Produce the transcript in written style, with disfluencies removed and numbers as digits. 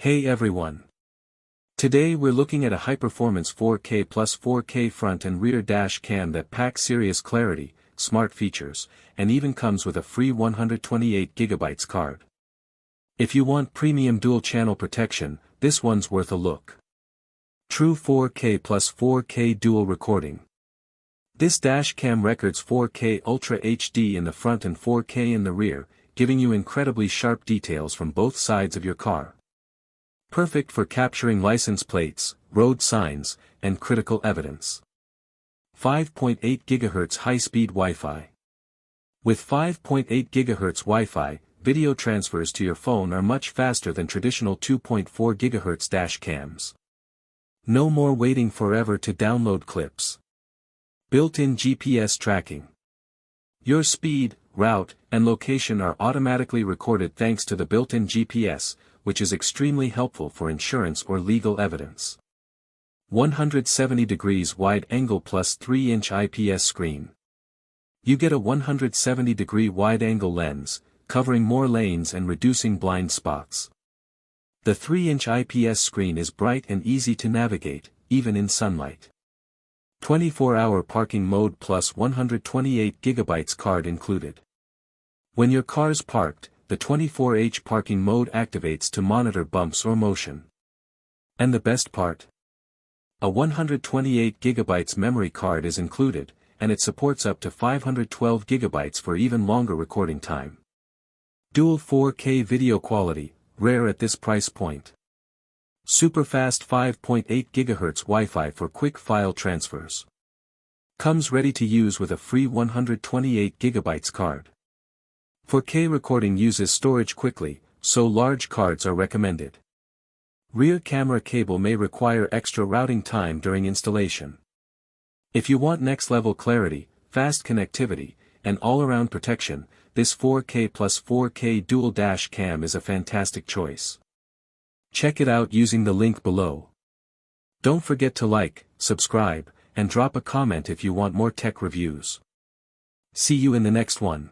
Hey everyone! Today we're looking at a high-performance 4K plus 4K front and rear dash cam that packs serious clarity, smart features, and even comes with a free 128GB card. If you want premium dual-channel protection, this one's worth a look. True 4K plus 4K dual recording. This dash cam records 4K Ultra HD in the front and 4K in the rear, giving you incredibly sharp details from both sides of your car. Perfect for capturing license plates, road signs, and critical evidence. 5.8 GHz high-speed Wi-Fi. With 5.8 GHz Wi-Fi, video transfers to your phone are much faster than traditional 2.4 GHz dash cams. No more waiting forever to download clips. Built-in GPS tracking. Your speed, route, and location are automatically recorded thanks to the built-in GPS, which is extremely helpful for insurance or legal evidence. 170 degrees wide angle plus 3-inch IPS screen. You get a 170-degree wide-angle lens, covering more lanes and reducing blind spots. The 3-inch IPS screen is bright and easy to navigate, even in sunlight. 24-hour parking mode plus 128GB card included. When your car's parked, the 24H parking mode activates to monitor bumps or motion. And the best part? A 128GB memory card is included, and it supports up to 512GB for even longer recording time. Dual 4K video quality, rare at this price point. Super-fast 5.8 GHz Wi-Fi for quick file transfers. Comes ready to use with a free 128GB card. 4K recording uses storage quickly, so large cards are recommended. Rear camera cable may require extra routing time during installation. If you want next-level clarity, fast connectivity, and all-around protection, this 4K plus 4K dual dash cam is a fantastic choice. Check it out using the link below. Don't forget to like, subscribe, and drop a comment if you want more tech reviews. See you in the next one.